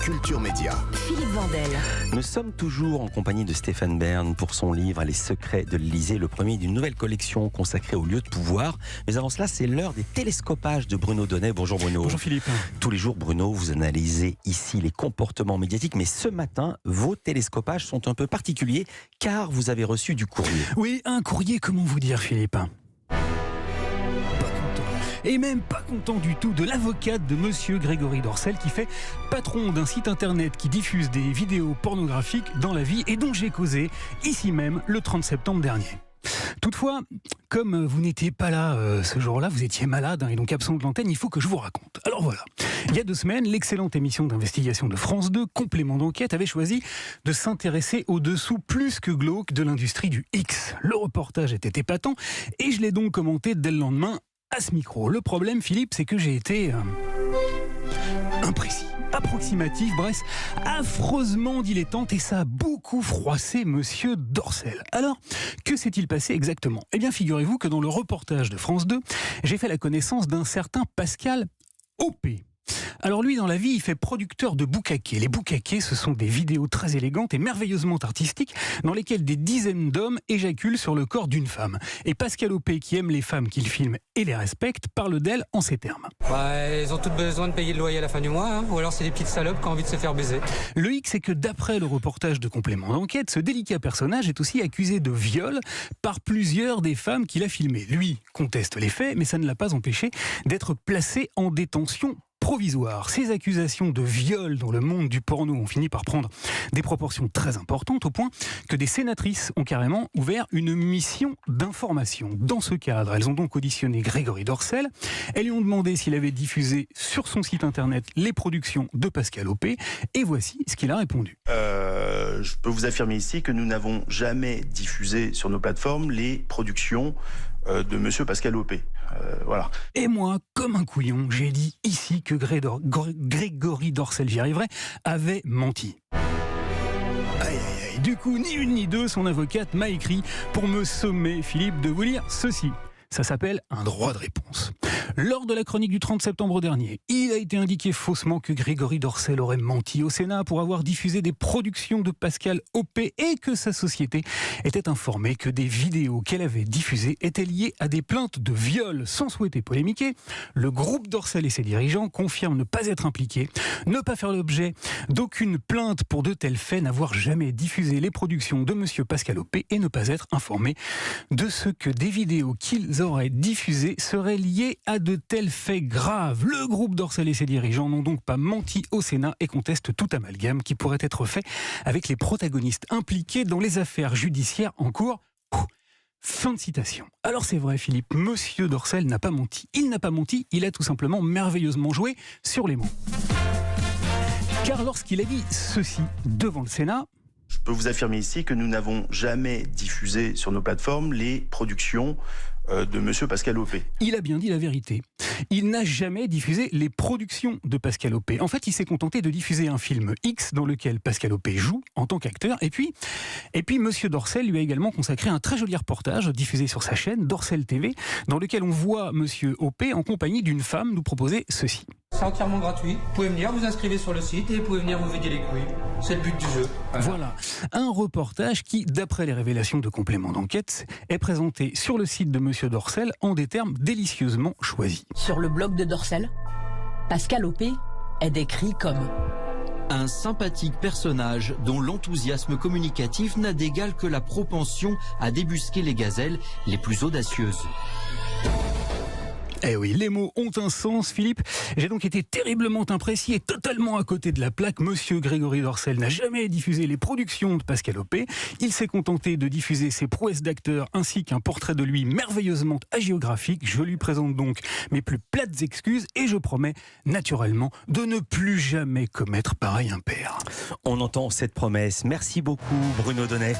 Culture Média. Philippe Vandel. Nous sommes toujours en compagnie de Stéphane Bern pour son livre Les secrets de l'Élysée, le premier d'une nouvelle collection consacrée aux lieux de pouvoir. Mais avant cela, c'est l'heure des télescopages de Bruno Donnet. Bonjour Bruno. Bonjour Philippe. Tous les jours, Bruno, vous analysez ici les comportements médiatiques. Mais ce matin, vos télescopages sont un peu particuliers car vous avez reçu du courrier. Oui, un courrier, comment vous dire Philippe ? Et même pas content du tout de l'avocate de monsieur Grégory Dorcel qui fait patron d'un site internet qui diffuse des vidéos pornographiques dans la vie et dont j'ai causé ici même le 30 septembre dernier. Toutefois, comme vous n'étiez pas là ce jour-là, vous étiez malade et donc absent de l'antenne, il faut que je vous raconte. Alors voilà, il y a 2 semaines, l'excellente émission d'investigation de France 2, Complément d'enquête, avait choisi de s'intéresser au dessous plus que glauque de l'industrie du X. Le reportage était épatant et je l'ai donc commenté dès le lendemain à ce micro. Le problème, Philippe, c'est que j'ai été imprécis, approximatif, bref, affreusement dilettante et ça a beaucoup froissé monsieur Dorcel. Alors, que s'est-il passé exactement ? Eh bien, figurez-vous que dans le reportage de France 2, j'ai fait la connaissance d'un certain Pascal Opé. Alors lui, dans la vie, il fait producteur de boucaquets. Les boucaquets, ce sont des vidéos très élégantes et merveilleusement artistiques dans lesquelles des dizaines d'hommes éjaculent sur le corps d'une femme. Et Pascal Opé, qui aime les femmes qu'il filme et les respecte, parle d'elles en ces termes. Elles ont toutes besoin de payer le loyer à la fin du mois, hein, ou alors c'est des petites salopes qui ont envie de se faire baiser. Le hic, c'est que d'après le reportage de Complément d'enquête, ce délicat personnage est aussi accusé de viol par plusieurs des femmes qu'il a filmées. Lui conteste les faits, mais ça ne l'a pas empêché d'être placé en détention provisoire. Ces accusations de viol dans le monde du porno ont fini par prendre des proportions très importantes au point que des sénatrices ont carrément ouvert une mission d'information. Dans ce cadre, elles ont donc auditionné Grégory Dorcel. Elles lui ont demandé s'il avait diffusé sur son site internet les productions de Pascal Opé et voici ce qu'il a répondu. Je peux vous affirmer ici que nous n'avons jamais diffusé sur nos plateformes les productions de monsieur Pascal Opé. Voilà. Et moi, comme un couillon, j'ai dit ici que Grégory Dorcel, j'y arriverai, avait menti. Aïe, aïe, aïe. Du coup, ni une ni deux, son avocate m'a écrit pour me sommer, Philippe, de vous lire ceci. Ça s'appelle un droit de réponse. Lors de la chronique du 30 septembre dernier, il a été indiqué faussement que Grégory Dorcel aurait menti au Sénat pour avoir diffusé des productions de Pascal Opé et que sa société était informée que des vidéos qu'elle avait diffusées étaient liées à des plaintes de viol. Sans souhaiter polémiquer, le groupe Dorcel et ses dirigeants confirment ne pas être impliqués, ne pas faire l'objet d'aucune plainte pour de tels faits, n'avoir jamais diffusé les productions de monsieur Pascal Opé et ne pas être informés de ce que des vidéos qu'ils auraient diffusées seraient liées à de tels faits graves. Le groupe Dorcel et ses dirigeants n'ont donc pas menti au Sénat et contestent tout amalgame qui pourrait être fait avec les protagonistes impliqués dans les affaires judiciaires en cours. Fin de citation. Alors c'est vrai Philippe, monsieur Dorcel n'a pas menti. Il n'a pas menti, il a tout simplement merveilleusement joué sur les mots. Car lorsqu'il a dit ceci devant le Sénat, Je peux vous affirmer ici que nous n'avons jamais diffusé sur nos plateformes les productions de monsieur Pascal Opé. il a bien dit la vérité. Il n'a jamais diffusé les productions de Pascal Opé. En fait, il s'est contenté de diffuser un film X dans lequel Pascal Opé joue en tant qu'acteur. Et puis monsieur Dorcel lui a également consacré un très joli reportage diffusé sur sa chaîne Dorcel TV, dans lequel on voit monsieur Opé en compagnie d'une femme nous proposer ceci. C'est entièrement gratuit. Vous pouvez venir, vous inscrivez sur le site et vous pouvez venir vous vider les couilles. C'est le but du jeu. Voilà, un reportage qui, d'après les révélations de Complément d'enquête, est présenté sur le site de monsieur Dorcel en des termes délicieusement choisis. Sur le blog de Dorcel, Pascal Opé est décrit comme un sympathique personnage dont l'enthousiasme communicatif n'a d'égal que la propension à débusquer les gazelles les plus audacieuses. Eh oui, les mots ont un sens, Philippe. J'ai donc été terriblement imprécis et totalement à côté de la plaque. Monsieur Grégory Dorcel n'a jamais diffusé les productions de Pascal Opé. Il s'est contenté de diffuser ses prouesses d'acteur ainsi qu'un portrait de lui merveilleusement hagiographique. Je lui présente donc mes plus plates excuses et je promets naturellement de ne plus jamais commettre pareil impair. On entend cette promesse. Merci beaucoup Bruno Donnet.